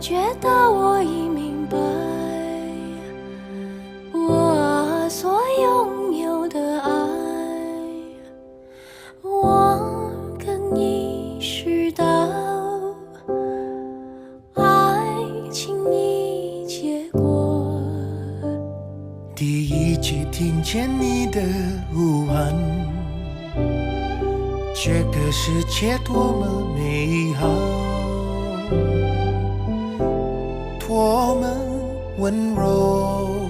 觉到我已明白，我所拥有的爱，我更意识到，爱情已结果。第一句听见你的呼喊，这个世界多么美好，多么温柔，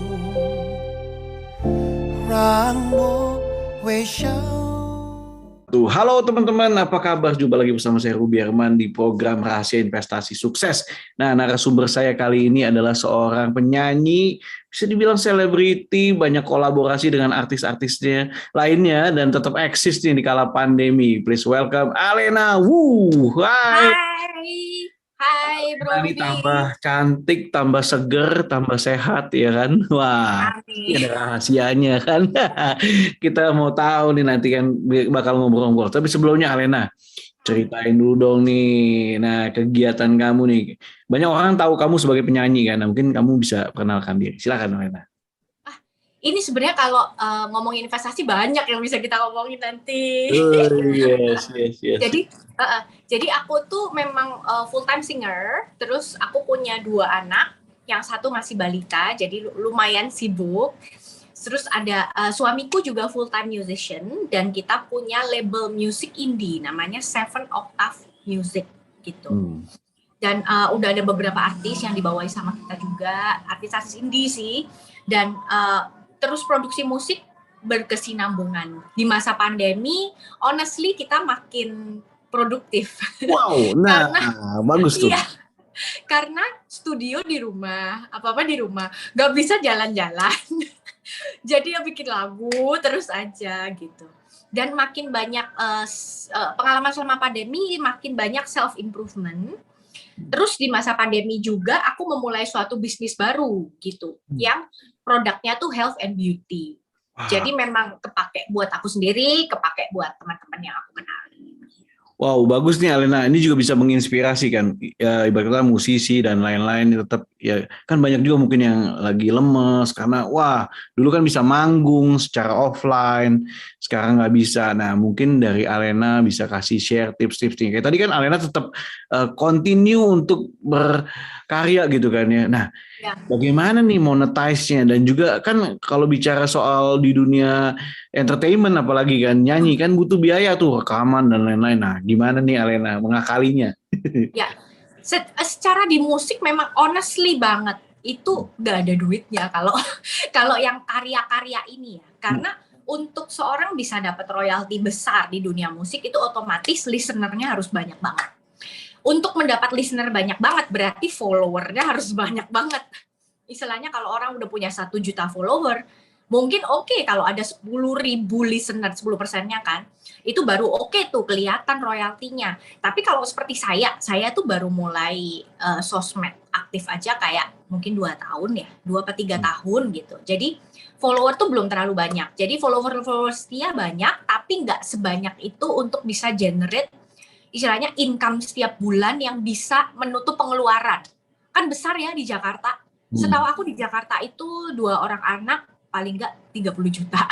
让我微笑。Halo teman-teman, apa kabar? Jumpa lagi bersama saya Ruby Herman di program Rahasia Investasi Sukses. Nah, narasumber saya kali ini adalah seorang penyanyi, bisa dibilang selebriti, banyak kolaborasi dengan artis-artisnya lainnya, dan tetap eksis nih di kala pandemi. Please welcome Alena Wu. Hai. Hai Bro Ini Ruby. tambah cantik, tambah seger, tambah sehat ya kan? Wah, ini ada rahasianya kan? Kita mau tahu nih nanti kan bakal ngobrol-ngobrol. Tapi sebelumnya Alena, ceritain dulu dong nih. Nah, kegiatan kamu nih. Banyak orang tahu kamu sebagai penyanyi kan? Nah, mungkin kamu bisa perkenalkan diri. Silakan Alena. Ini sebenarnya kalau ngomongin investasi banyak yang bisa kita ngomongin nanti. Yes. Jadi aku tuh memang full time singer. Terus aku punya 2 anak. Yang satu masih balita, jadi lumayan sibuk. Terus ada suamiku juga full time musician, dan kita punya label music indie namanya Seven Octave Music gitu. Dan udah ada beberapa artis yang dibawahi sama kita juga, artis-artis indie sih. Dan terus produksi musik berkesinambungan. Di masa pandemi, honestly kita makin produktif. Wow, nah bagus tuh. Iya, karena studio di rumah, apa-apa di rumah, nggak bisa jalan-jalan. Jadi ya bikin lagu terus aja gitu. Dan makin banyak pengalaman selama pandemi, makin banyak self-improvement. Terus di masa pandemi juga aku memulai suatu bisnis baru gitu, yang produknya tuh health and beauty. Jadi memang kepake buat aku sendiri, kepake buat teman-teman yang aku kenali. Wow, bagus nih Alena. Ini juga bisa menginspirasi kan, ya, ibaratnya musisi dan lain-lain tetap ya kan banyak juga mungkin yang lagi lemes karena wah dulu kan bisa manggung secara offline, sekarang nggak bisa. Nah mungkin dari Alena bisa kasih share tips-tips nih. Kayak tadi kan Alena tetap continue untuk berkarya gitu kan ya. Nah bagaimana nih monetize-nya, dan juga kan kalau bicara soal di dunia entertainment apalagi kan nyanyi kan butuh biaya tuh, rekaman dan lain-lain. Nah gimana nih Alena mengakalinya? Ya, secara di musik memang honestly banget itu gak ada duitnya kalau yang karya-karya ini ya, karena untuk seorang bisa dapat royalti besar di dunia musik itu otomatis listenernya harus banyak banget. Untuk mendapat listener banyak banget berarti followernya harus banyak banget. Istilahnya kalau orang udah punya 1 juta follower, mungkin oke kalau ada 10.000 listener, 10%-nya kan, itu baru oke tuh kelihatan royaltinya. Tapi kalau seperti saya tuh baru mulai sosmed aktif aja kayak mungkin 2 tahun ya, 2 atau 3 tahun gitu. Jadi follower tuh belum terlalu banyak. Jadi followers dia banyak, tapi nggak sebanyak itu untuk bisa generate istilahnya income setiap bulan yang bisa menutup pengeluaran. Kan besar ya di Jakarta. Setahu aku di Jakarta itu 2 orang anak paling nggak 30 juta.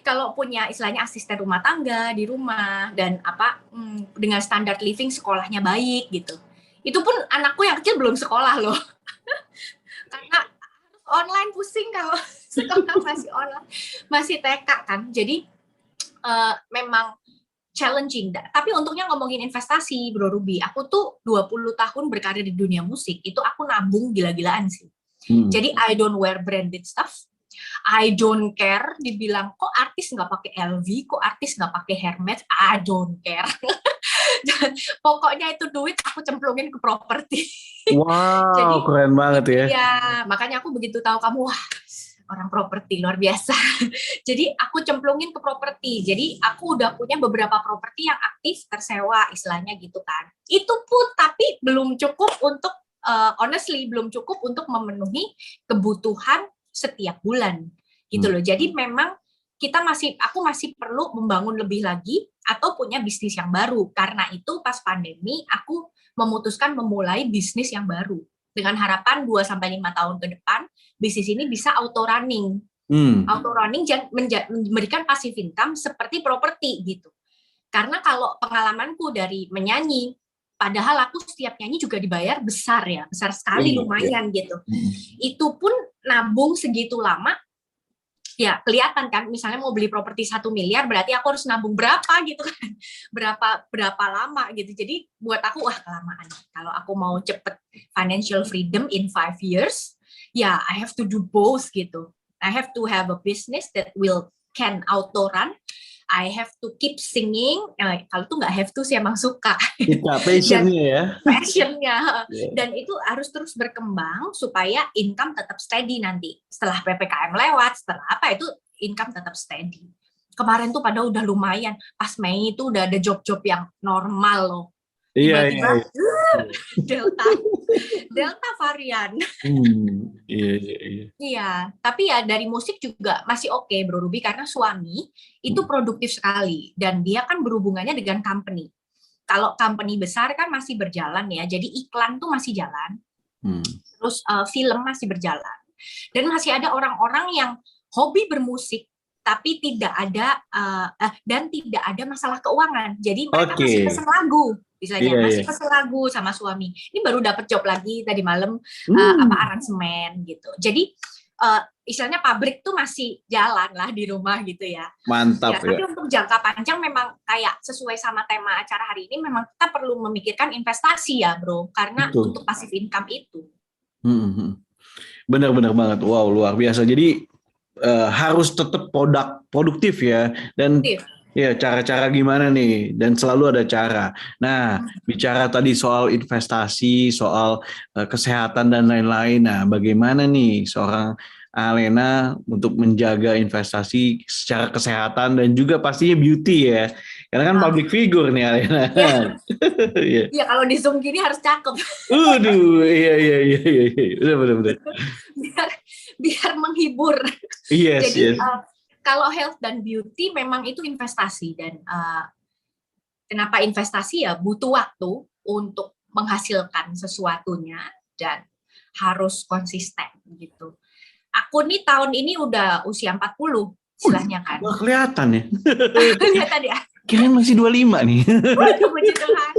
Kalau punya istilahnya asisten rumah tangga di rumah dan dengan standar living sekolahnya baik gitu. Itu pun anakku yang kecil belum sekolah loh. Karena online pusing kalau sekolah masih online, masih TK kan. Jadi memang challenging. Tapi untungnya ngomongin investasi, Bro Ruby, aku tuh 20 tahun berkarir di dunia musik, itu aku nabung gila-gilaan sih. Jadi I don't wear branded stuff. I don't care dibilang kok artis nggak pakai LV, kok artis nggak pakai Hermes, I don't care. Pokoknya itu duit aku cemplungin ke properti. Wow, jadi, keren banget ya. Ya, makanya aku begitu tahu kamu, wah orang properti luar biasa. Jadi aku cemplungin ke properti. Jadi aku udah punya beberapa properti yang aktif tersewa istilahnya gitu kan. Itu pun tapi belum cukup untuk honestly belum cukup untuk memenuhi kebutuhan setiap bulan gitu loh. Jadi memang aku masih perlu membangun lebih lagi atau punya bisnis yang baru. Karena itu pas pandemi aku memutuskan memulai bisnis yang baru dengan harapan 2-5 tahun ke depan bisnis ini bisa auto running. Auto running memberikan passive income seperti properti gitu. Karena kalau pengalamanku dari menyanyi, padahal aku setiap nyanyi juga dibayar besar ya, besar sekali, lumayan gitu. Itu pun nabung segitu lama, ya kelihatan kan, misalnya mau beli properti 1 miliar, berarti aku harus nabung berapa gitu kan, berapa lama gitu. Jadi buat aku, wah kelamaan. Kalau aku mau cepet financial freedom in 5 years, ya I have to do both gitu. I have to have a business that can auto run. I have to keep singing. Kalau tuh nggak have to sih, emang suka. Passionnya ya. Passionnya. Dan itu harus terus berkembang supaya income tetap steady nanti. Setelah PPKM lewat, setelah apa itu income tetap steady. Kemarin tuh pada udah lumayan. Pas Mei itu udah ada job-job yang normal loh. Tiba-tiba Delta varian. Iya, tapi ya dari musik juga masih oke, Bro Ruby, karena suami itu produktif sekali dan dia kan berhubungannya dengan company. Kalau company besar kan masih berjalan ya, jadi iklan tuh masih jalan, terus film masih berjalan, dan masih ada orang-orang yang hobi bermusik tapi tidak ada masalah keuangan, jadi mereka masih pesen lagu. Masih pesen lagu sama suami. Ini baru dapat job lagi tadi malam, aransemen gitu. Jadi istilahnya pabrik tuh masih jalan lah di rumah gitu ya. Mantap ya. Tapi untuk jangka panjang memang kayak sesuai sama tema acara hari ini, memang kita perlu memikirkan investasi ya bro, karena untuk passive income itu. Benar-benar banget. Wow, luar biasa. Jadi harus tetap produktif ya, dan ya, cara-cara gimana nih? Dan selalu ada cara. Nah, bicara tadi soal investasi, soal kesehatan dan lain-lain. Nah, bagaimana nih seorang Alena untuk menjaga investasi secara kesehatan dan juga pastinya beauty ya? Karena kan public figure nih Alena. Iya, kalau di Zoom gini harus cakep. Iya. Benar. Biar menghibur. Jadi kalau health dan beauty memang itu investasi, dan kenapa investasi ya, butuh waktu untuk menghasilkan sesuatunya dan harus konsisten gitu. Aku nih tahun ini udah usia 40 istilahnya kan. Wah, kelihatan ya. Kelihatan ya. Kirain masih 25 nih. Waduh, puji Tuhan.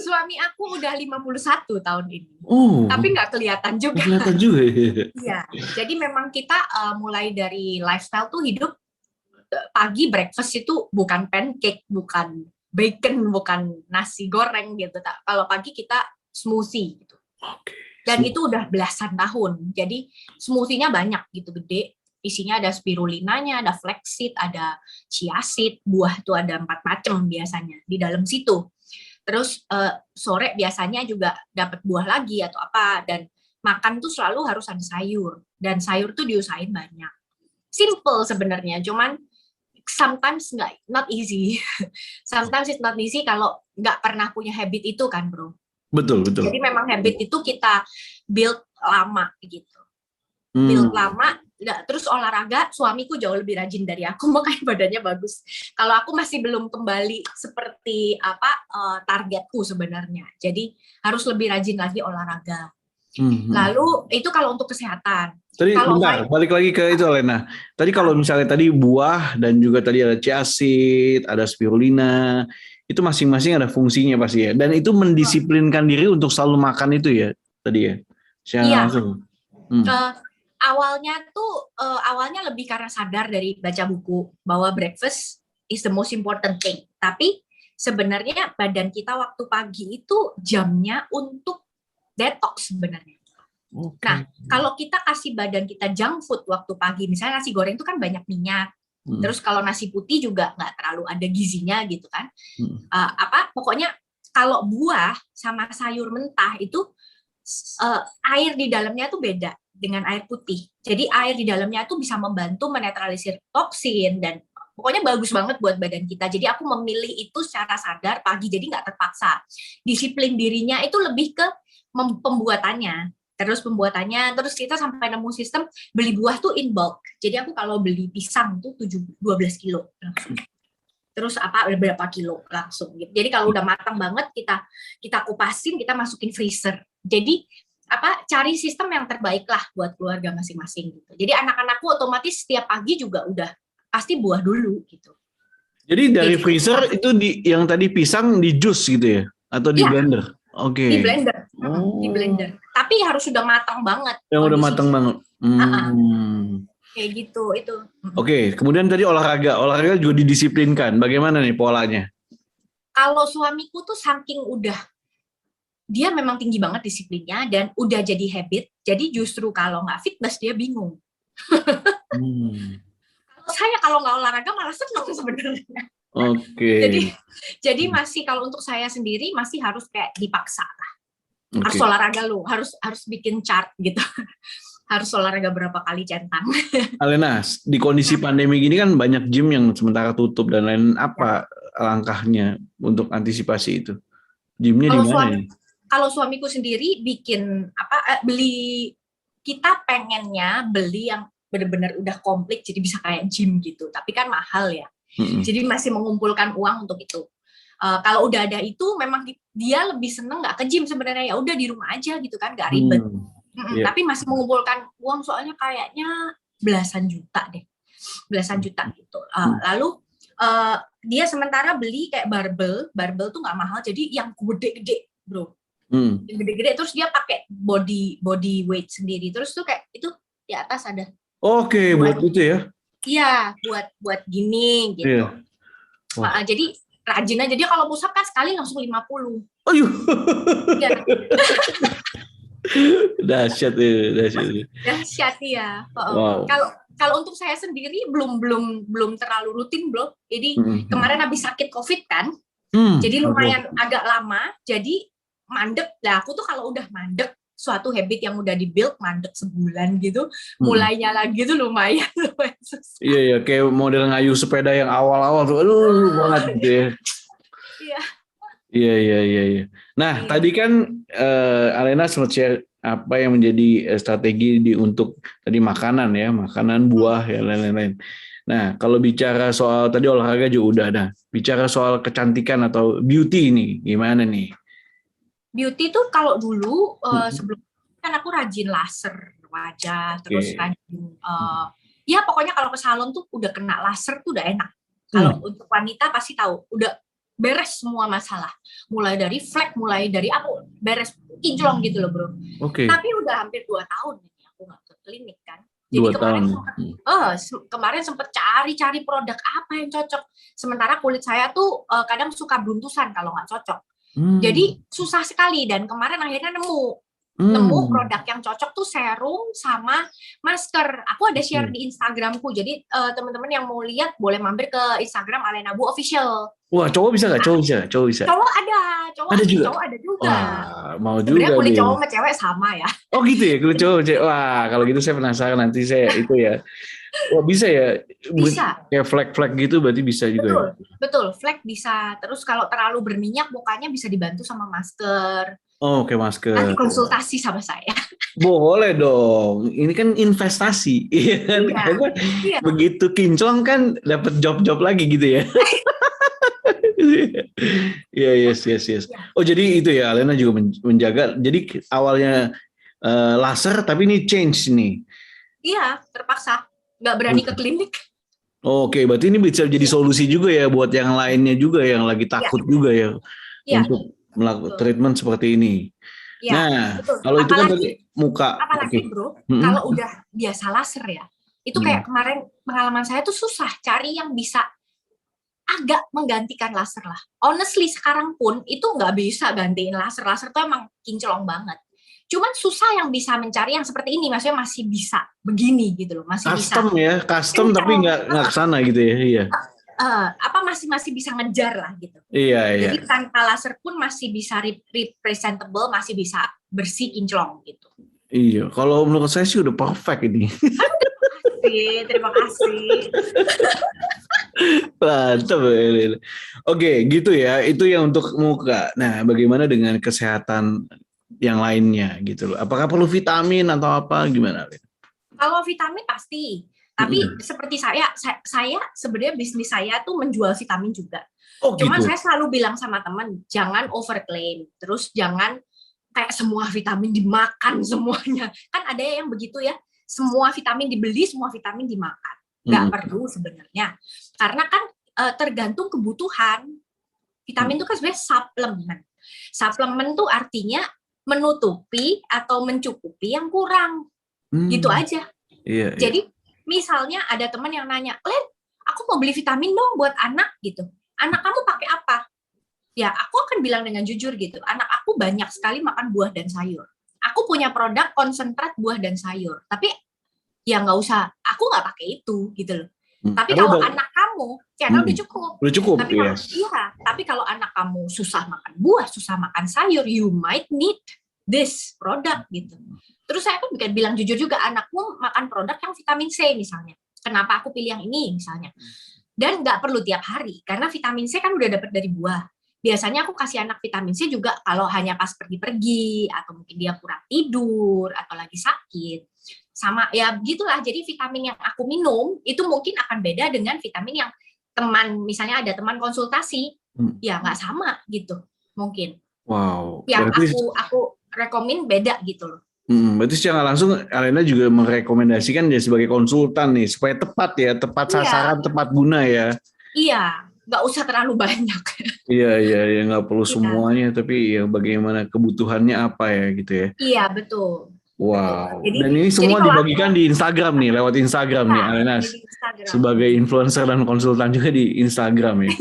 Suami aku udah 51 tahun ini. Tapi nggak kelihatan juga. Kelihatan juga ya. Iya. Jadi memang kita mulai dari lifestyle tuh hidup pagi breakfast itu bukan pancake, bukan bacon, bukan nasi goreng gitu. Kalau pagi kita smoothie gitu. Dan itu udah belasan tahun. Jadi smoothie-nya banyak gitu, gede. Isinya ada spirulinanya, ada flaxseed, ada chia seed, buah itu ada 4 macam biasanya di dalam situ. Terus sore biasanya juga dapat buah lagi atau apa, dan makan tuh selalu harus ada sayur, dan sayur tuh diusahain banyak. Simple sebenarnya, cuman sometimes not easy. Sometimes it's not easy kalau nggak pernah punya habit itu kan bro. Betul. Jadi memang habit itu kita build lama gitu. Build lama. Terus olahraga, suamiku jauh lebih rajin dari aku, makanya badannya bagus. Kalau aku masih belum kembali seperti targetku sebenarnya. Jadi harus lebih rajin lagi olahraga. Lalu itu kalau untuk kesehatan. Tadi bentar, balik lagi ke itu Alena. Tadi kalau misalnya tadi buah dan juga tadi ada chia seed, ada spirulina, itu masing-masing ada fungsinya pasti ya. Dan itu mendisiplinkan diri untuk selalu makan itu ya tadi ya. Iya. Awalnya lebih karena sadar dari baca buku bahwa breakfast is the most important thing. Tapi sebenarnya badan kita waktu pagi itu jamnya untuk detox sebenarnya. Nah, kalau kita kasih badan kita junk food waktu pagi, misalnya nasi goreng itu kan banyak minyak. Terus kalau nasi putih juga nggak terlalu ada gizinya gitu kan. Pokoknya kalau buah sama sayur mentah itu air di dalamnya tuh beda dengan air putih. Jadi air di dalamnya tuh bisa membantu menetralisir toksin, dan pokoknya bagus banget buat badan kita. Jadi aku memilih itu secara sadar pagi, jadi nggak terpaksa. Disiplin dirinya itu lebih ke pembuatannya. Terus kita sampai nemu sistem beli buah tuh in bulk. Jadi aku kalau beli pisang tuh 12 kilo langsung. terus berapa kilo langsung gitu. Jadi kalau udah matang banget kita kupasin, kita masukin freezer. Jadi cari sistem yang terbaik lah buat keluarga masing-masing gitu. Jadi anak-anakku otomatis setiap pagi juga udah pasti buah dulu gitu. Jadi dari freezer itu yang tadi pisang di jus gitu ya atau di blender? Oke. Di blender. Di blender. Tapi harus sudah matang banget. Yang udah matang banget. Kayak gitu itu. Oke, kemudian tadi olahraga juga didisiplinkan. Bagaimana nih polanya? Kalau suamiku tuh saking dia memang tinggi banget disiplinnya dan udah jadi habit. Jadi justru kalau nggak fitness dia bingung. Kalau nggak olahraga malah seneng sebenarnya. Oke. Jadi masih kalau untuk saya sendiri masih harus kayak dipaksa lah. Harus olahraga harus bikin chart gitu. Harus olahraga berapa kali centang. Alena, di kondisi pandemi gini kan banyak gym yang sementara tutup dan lain. Apa langkahnya untuk antisipasi itu? Gymnya di mana? Kalau suamiku sendiri bikin kita pengennya beli yang benar-benar udah komplit jadi bisa kayak gym gitu. Tapi kan mahal ya. Jadi masih mengumpulkan uang untuk itu. Kalau udah ada itu memang dia lebih seneng nggak ke gym sebenarnya, ya udah di rumah aja gitu kan, nggak ribet. Tapi masih mengumpulkan uang soalnya kayaknya belasan juta gitu. Lalu dia sementara beli kayak barbel tuh nggak mahal, jadi yang gede-gede bro, yang gede-gede, terus dia pakai body weight sendiri, terus tuh kayak itu di atas ada. Oke, buat itu ya? Iya, buat gini gitu. Jadi rajin aja, dia kalau push up kan sekali langsung 50. Aduh. Iya. Dahsyat ya. Wow. Kalau untuk saya sendiri belum terlalu rutin bro. Jadi kemarin habis sakit COVID kan, jadi lumayan agak lama. Jadi mandek. Lah aku tuh kalau udah mandek, suatu habit yang udah di-build mandek sebulan gitu, mulainya lagi tuh lumayan susah. Iya, kayak model ngayuh sepeda yang awal-awal tuh, aduh banget gitu ya. Iya. Nah, tadi kan Alena sempat share apa yang menjadi strategi untuk tadi makanan ya, makanan, buah ya lain-lain. Nah, kalau bicara soal tadi olahraga juga udah ada. Bicara soal kecantikan atau beauty ini, gimana nih? Beauty tuh kalau dulu sebelum kan aku rajin laser wajah, terus rajin ya pokoknya kalau ke salon tuh udah kena laser tuh udah enak. Kalau untuk wanita pasti tahu, udah beres semua masalah. Mulai dari flek, mulai dari beres kinclong gitu loh bro. Tapi udah hampir 2 tahun nih aku nggak ke klinik kan. Jadi kemarin sempet cari produk apa yang cocok. Sementara kulit saya tuh kadang suka beruntusan kalau nggak cocok. Jadi susah sekali, dan kemarin akhirnya nemu produk yang cocok tuh serum sama masker. Aku ada share di Instagramku. Jadi teman-teman yang mau lihat boleh mampir ke Instagram Alena Bu Official. Wah, cowok bisa nggak? Cowok bisa. Cowok ada juga. Wah, mau juga. Sebenarnya kulit cowok sama cewek sama ya. Oh gitu ya, kulit cowok cewek. Wah, kalau gitu saya penasaran, nanti saya itu ya. Wah, bisa ya? Bisa. Kayak flek-flek gitu berarti bisa juga. Betul, flek bisa. Terus kalau terlalu berminyak mukanya bisa dibantu sama masker. Oh, oke, masker. Nanti konsultasi sama saya. Boleh dong. Ini kan investasi. Iya. Begitu kinclong kan dapat job-job lagi gitu ya. Iya, yes. Oh, jadi itu ya, Alena juga menjaga. Jadi awalnya laser, tapi ini change nih. Iya, terpaksa. Nggak berani ke klinik. Oke, berarti ini bisa jadi solusi juga ya buat yang lainnya juga yang lagi takut juga ya untuk melakukan treatment seperti ini. Ya, nah, betul. Kalau itu kan tadi muka. Apalagi bro, kalau udah biasa laser ya, itu kayak kemarin pengalaman saya tuh susah cari yang bisa agak menggantikan laser lah. Honestly sekarang pun itu nggak bisa gantiin laser. Laser tuh emang kinclong banget. Cuman susah yang bisa mencari yang seperti ini, maksudnya masih bisa begini gitu loh, masih custom bisa. Ya, custom tapi nggak kesana gitu ya, iya. Masih bisa ngejar lah gitu. Iya. Jadi tanpa laser pun masih bisa representable, masih bisa bersih kinclong gitu. Iya, kalau menurut saya sih udah perfect ini. Terima kasih. Mantap. Oke, gitu ya. Itu yang untuk muka. Nah, bagaimana dengan kesehatan yang lainnya gitu loh? Apakah perlu vitamin atau apa gimana? Kalau vitamin pasti. Tapi seperti saya sebenarnya bisnis saya tuh menjual vitamin juga. Oh Cuman gitu. saya selalu bilang sama teman, jangan overclaim, terus jangan kayak semua vitamin dimakan semuanya. Kan ada yang begitu ya, semua vitamin dibeli, semua vitamin dimakan. Nggak perlu sebenarnya. Karena kan tergantung kebutuhan. Vitamin itu kan sebenarnya suplemen. Suplemen tuh artinya menutupi atau mencukupi yang kurang. Gitu aja. Iya, Jadi misalnya ada teman yang nanya, Len, aku mau beli vitamin dong buat anak gitu. Anak kamu pakai apa? Ya, aku akan bilang dengan jujur gitu. Anak aku banyak sekali makan buah dan sayur. Aku punya produk konsentrat buah dan sayur. Tapi ya nggak usah, aku nggak pakai itu gitu loh. Tapi kalau anak kamu, ya udah cukup. Udah cukup, Tapi kalau, tapi kalau anak kamu susah makan buah, susah makan sayur, you might need this produk gitu. Terus saya kan bilang jujur juga, anakmu makan produk yang vitamin C misalnya. Kenapa aku pilih yang ini misalnya? Dan nggak perlu tiap hari, karena vitamin C kan udah dapat dari buah. Biasanya aku kasih anak vitamin C juga kalau hanya pas pergi-pergi, atau mungkin dia kurang tidur, atau lagi sakit. Sama ya begitulah, jadi vitamin yang aku minum itu mungkin akan beda dengan vitamin yang teman, misalnya ada teman konsultasi, ya nggak sama gitu mungkin. Wow. Yang aku rekomen beda gitu loh. Berarti secara langsung Alena juga merekomendasikan dia sebagai konsultan nih supaya tepat sasaran, tepat guna ya. Iya, nggak usah terlalu banyak. Iya, nggak perlu semuanya, tapi ya bagaimana kebutuhannya apa ya gitu ya. Iya, betul. Wow. Dan ini semua dibagikan di Instagram nih, lewat Instagram nih, Alena sebagai influencer dan konsultan juga di Instagram ya.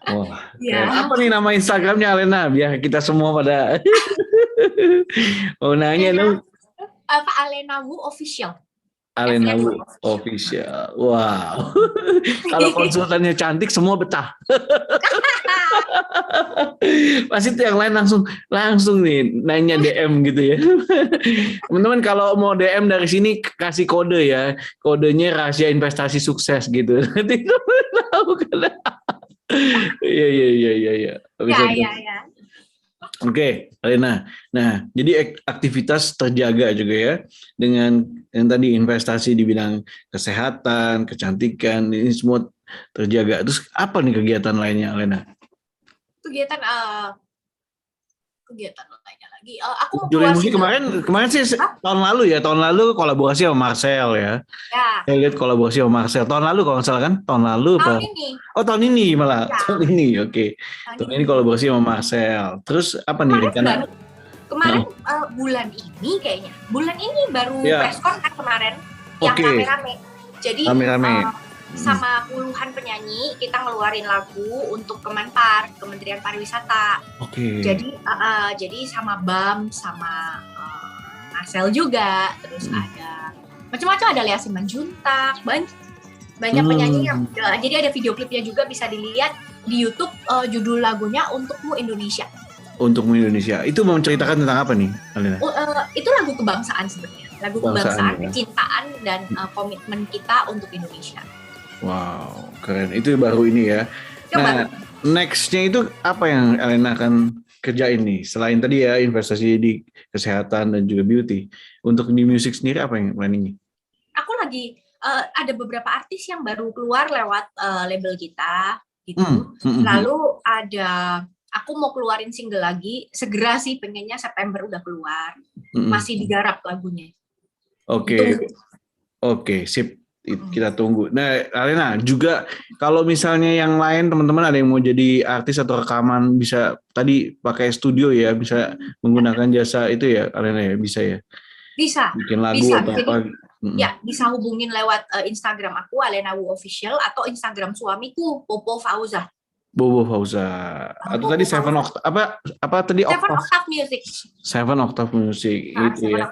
Wah, apa nih nama Instagramnya Alena? Biar kita semua pada mau nanya dong. Apa Alena Wu Official? Alena Wu Official. Wow. Kalau konsultannya cantik semua betah. Pasti tuh yang lain langsung nih nanya DM gitu ya. Teman-teman kalau mau DM dari sini kasih kode ya. Kodenya rahasia investasi sukses gitu. Nanti tahu kan. Iya. Iya. Oke, Alena. Nah, jadi aktivitas terjaga juga ya dengan yang tadi investasi di bidang kesehatan, kecantikan, ini semua terjaga. Terus apa nih kegiatan lainnya, Alena? Kegiatan lainnya lagi. Aku mau keluar musik kemarin sih tahun lalu kolaborasi sama Marcel ya. Saya lihat kolaborasi sama Marcel tahun lalu kalau nggak salah kan? Tahun lalu apa? Ini. Oh, tahun ini malah. Ya. Tahun ini. Oke. Tahun ini kolaborasi sama Marcel. Terus apa nih rencana? Kemarin bulan ini kayaknya. Bulan ini baru press con kan kemarin yang rame-rame. Jadi sama puluhan penyanyi kita ngeluarin lagu untuk Kemenpar, Kementerian Pariwisata. Jadi sama Bam, sama Marcel juga, terus ada macam-macam, ada Lea Simanjuntak, banyak penyanyi yang jadi ada video klipnya juga, bisa dilihat di YouTube. Judul lagunya Untukmu Indonesia. Untukmu Indonesia. Itu menceritakan tentang apa nih, Alena? Itu lagu kebangsaan sebenarnya, lagu kebangsaan, kecintaan dan komitmen kita untuk Indonesia. Wow, keren. Itu baru ini ya. Nah, next-nya itu apa yang Alena akan kerjain nih? Selain tadi ya investasi di kesehatan dan juga beauty. Untuk di musik sendiri apa yang planningnya? Aku lagi ada beberapa artis yang baru keluar lewat label kita gitu. Lalu aku mau keluarin single lagi. Segera sih, pengennya September udah keluar. Masih digarap lagunya. Oke, sip. Kita tunggu. Nah, Alena juga kalau misalnya yang lain teman-teman ada yang mau jadi artis atau rekaman, bisa tadi pakai studio ya, bisa menggunakan jasa itu ya, Alena ya, bisa ya? Bisa. Bikin lagu bisa. atau apa? Ya, bisa hubungin lewat Instagram aku Alena Wu Official atau Instagram suamiku Bobo Fauza. Atau tadi Seven Octave apa tadi? Seven Octave Music. Seven Octave Music itu ya.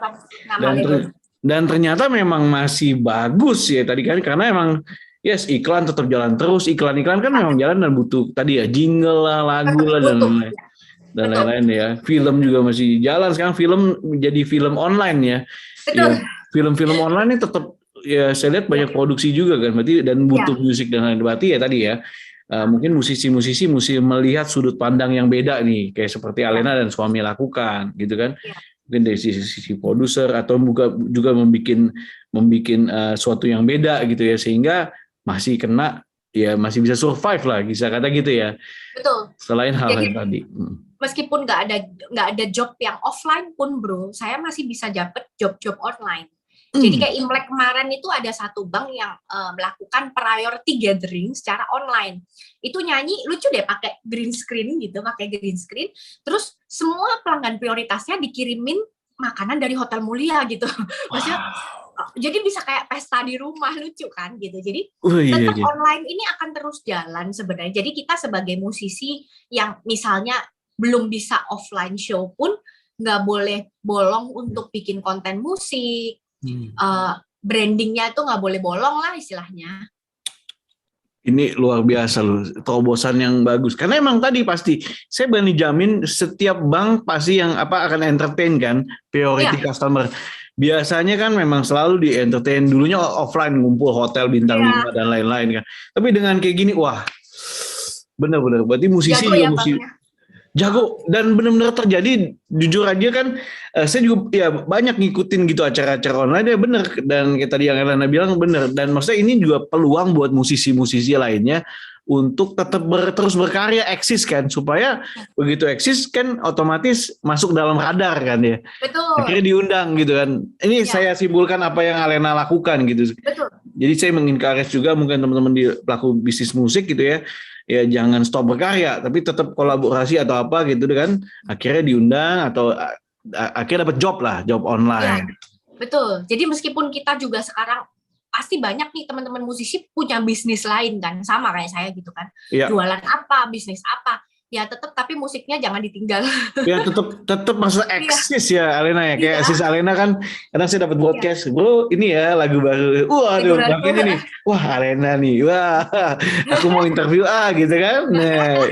Dan ternyata memang masih bagus ya tadi kan, karena emang iklan tetap jalan terus, iklan kan memang jalan dan butuh tadi ya jingle lah, lagu lah dan lain-lain ya. Film juga masih jalan, sekarang film menjadi film online ya. Betul. Ya, film-film online ini tetap ya saya lihat banyak produksi juga kan, berarti dan butuh musik dan lain, berarti ya tadi ya. Mungkin musisi-musisi mesti melihat sudut pandang yang beda nih, kayak seperti Alena dan suami lakukan gitu kan. mungkin dari sisi produser atau juga membuat suatu yang beda gitu ya, sehingga masih kena ya, masih bisa survive lah, bisa kata gitu ya. Betul. Selain hal-hal Jadi tadi. meskipun nggak ada job yang offline pun bro, saya masih bisa dapat job online. Jadi kayak Imlek kemarin itu ada satu bank yang melakukan priority gathering secara online. Itu nyanyi lucu deh, pakai green screen gitu, Terus semua pelanggan prioritasnya dikirimin makanan dari hotel mulia gitu. Maksudnya jadi bisa kayak pesta di rumah, lucu kan gitu. Jadi tetap online ini akan terus jalan sebenarnya. Jadi kita sebagai musisi yang misalnya belum bisa offline show pun nggak boleh bolong untuk bikin konten musik. Brandingnya itu nggak boleh bolong lah istilahnya. Ini luar biasa loh, terobosan yang bagus. Karena emang tadi pasti, saya berani jamin setiap bank pasti yang akan entertain kan, priority customer. Biasanya kan memang selalu di entertain, dulunya offline ngumpul hotel bintang 5 dan lain-lain kan. Tapi dengan kayak gini, wah benar-benar. Berarti musisi juga jago, dan benar-benar terjadi. Jujur aja kan, saya juga ya banyak ngikutin gitu acara-acara online ya, benar. Dan kayak tadi yang Elena bilang benar. Dan maksudnya ini juga peluang buat musisi-musisi lainnya untuk tetap terus berkarya, eksis kan, supaya begitu eksis kan otomatis masuk dalam radar kan ya. Betul. Akhirnya diundang gitu kan. Ini saya simpulkan apa yang Elena lakukan gitu. Betul. Jadi saya mengencourage juga mungkin teman-teman di pelaku bisnis musik gitu ya. Ya jangan stop berkarya, tapi tetap kolaborasi atau apa gitu kan, akhirnya diundang atau akhirnya dapat job online. Ya, betul. Jadi meskipun kita juga sekarang pasti banyak nih teman-teman musisi punya bisnis lain kan, sama kayak saya gitu kan, jualan apa, bisnis apa, ya tetap, tapi musiknya jangan ditinggal. Ya tetap maksudnya eksis ya Alena ya, kayak eksis Alena kan, kadang saya dapat podcast, bro ini ya lagu baru, aduh makanya nih, wah Alena nih, wah aku mau interview gitu kan, nah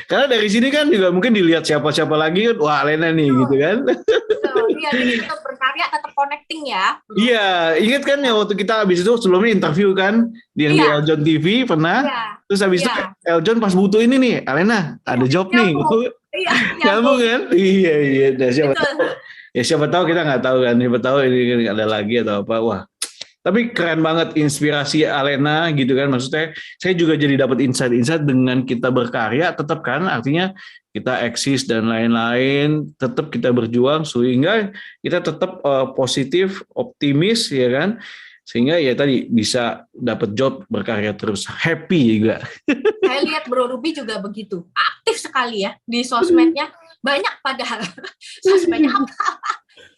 karena dari sini kan juga mungkin dilihat siapa-siapa lagi kan, wah Alena nih gitu kan. Iya, jadi tetap berkarya, tetap connecting ya. Iya, ingat kan ya waktu kita habis itu sebelumnya interview kan di Eljon TV pernah. Terus habis itu Eljon pas butuh ini nih, Alena ada job nih. Iya, nyambung kan? Iya. Nah, siapa tahu kita nggak tahu kan, siapa tahu ini ada lagi atau apa. Wah, tapi keren banget inspirasi Alena gitu kan. Maksudnya saya juga jadi dapat insight dengan kita berkarya, tetap kan artinya kita eksis dan lain-lain, tetap kita berjuang sehingga kita tetap positif, optimis ya kan, sehingga ya tadi bisa dapat job, berkarya terus, happy juga. Saya lihat Bro Ruby juga begitu, aktif sekali ya di sosmednya, banyak padahal sosmednya apa-apa,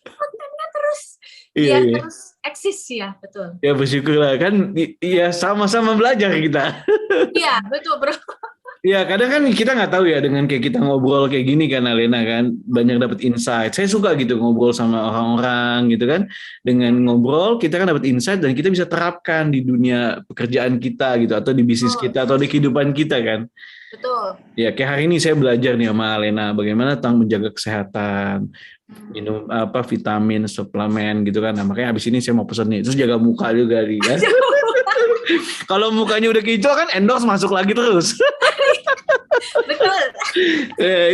kontennya terus biar terus eksis ya, betul. Ya bersyukurlah kan, ya sama-sama belajar kita. Iya betul Bro. Ya kadang kan kita nggak tahu ya, dengan kayak kita ngobrol kayak gini kan Alena kan, banyak dapat insight. Saya suka gitu ngobrol sama orang-orang gitu kan. Dengan ngobrol kita kan dapat insight dan kita bisa terapkan di dunia pekerjaan kita gitu, atau di bisnis kita atau di kehidupan kita kan. Betul. Ya kayak hari ini saya belajar nih sama Alena bagaimana tentang menjaga kesehatan, minum vitamin, suplemen gitu kan. Nah, makanya habis ini saya mau pesen nih. Terus jaga muka juga nih kan. Kalau mukanya udah hijau kan endorse masuk lagi terus. Betul.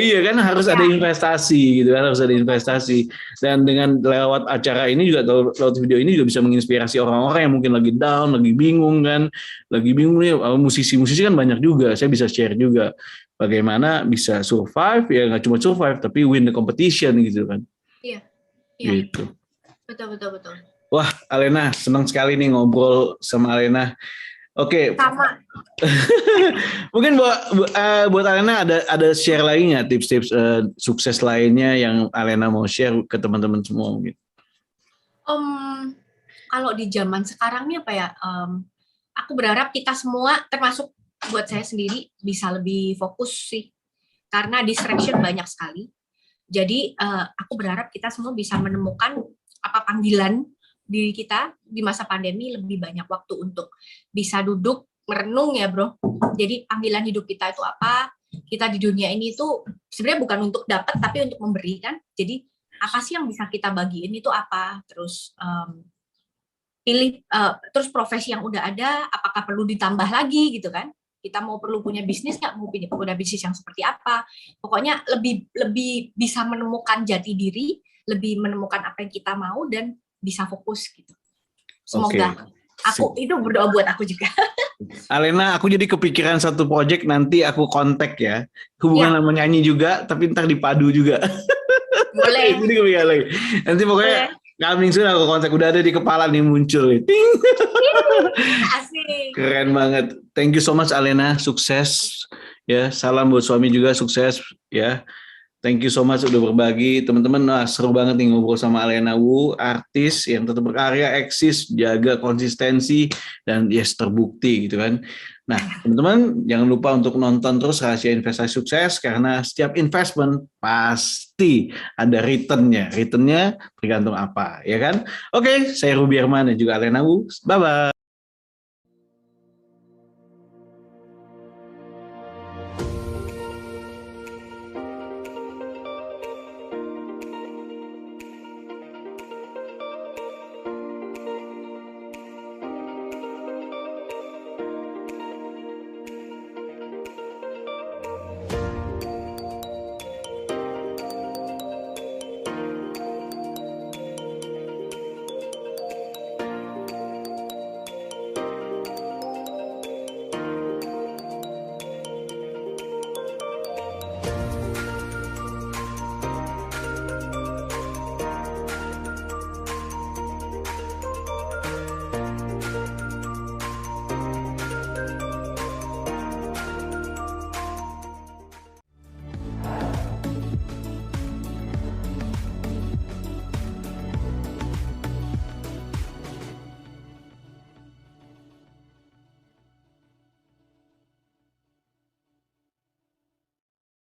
Iya kan, harus ada investasi gitu kan, harus ada investasi. Dan dengan lewat acara ini juga, lewat video ini juga bisa menginspirasi orang-orang yang mungkin lagi down, lagi bingung kan, nih musisi-musisi kan banyak juga. Saya bisa share juga bagaimana bisa survive, ya nggak cuma survive tapi win the competition gitu kan. Iya. Gitu. Betul. Wah, Alena, senang sekali nih ngobrol sama Alena. Oke. Sama. Mungkin buat Alena ada share lagi nggak tips-tips sukses lainnya yang Alena mau share ke teman-teman semua mungkin? Kalau di zaman sekarang nih apa ya? Aku berharap kita semua, termasuk buat saya sendiri, bisa lebih fokus sih, karena distraction banyak sekali. Jadi aku berharap kita semua bisa menemukan apa panggilan diri kita di masa pandemi, lebih banyak waktu untuk bisa duduk merenung ya bro. Jadi panggilan hidup kita itu apa? Kita di dunia ini tuh sebenarnya bukan untuk dapat tapi untuk memberi kan. Jadi apa sih yang bisa kita bagiin itu apa? Terus pilih terus profesi yang udah ada apakah perlu ditambah lagi gitu kan? Kita mau perlu punya bisnis nggak? Mau punya bisnis yang seperti apa? Pokoknya lebih bisa menemukan jati diri, lebih menemukan apa yang kita mau dan bisa fokus gitu. Semoga itu berdoa buat aku juga. Alena, aku jadi kepikiran satu project, nanti aku kontak ya. Hubungan sama nyanyi juga, tapi ntar dipadu juga. Boleh. Jadi kepikiran lagi. Nanti pokoknya coming soon aku kontak, udah ada di kepala nih muncul. Ting. Asik. Keren banget. Thank you so much Alena, sukses ya. Salam buat suami juga, sukses ya. Thank you so much udah berbagi. Teman-teman, seru banget nih ngobrol sama Alena Wu, artis yang tetap berkarya, eksis, jaga konsistensi, dan yes, terbukti gitu kan. Nah, teman-teman, jangan lupa untuk nonton terus Rahasia Investasi Sukses, karena setiap investment pasti ada returnnya. Returnnya tergantung apa, ya kan? Oke, saya Ruby Herman dan juga Alena Wu. Bye-bye.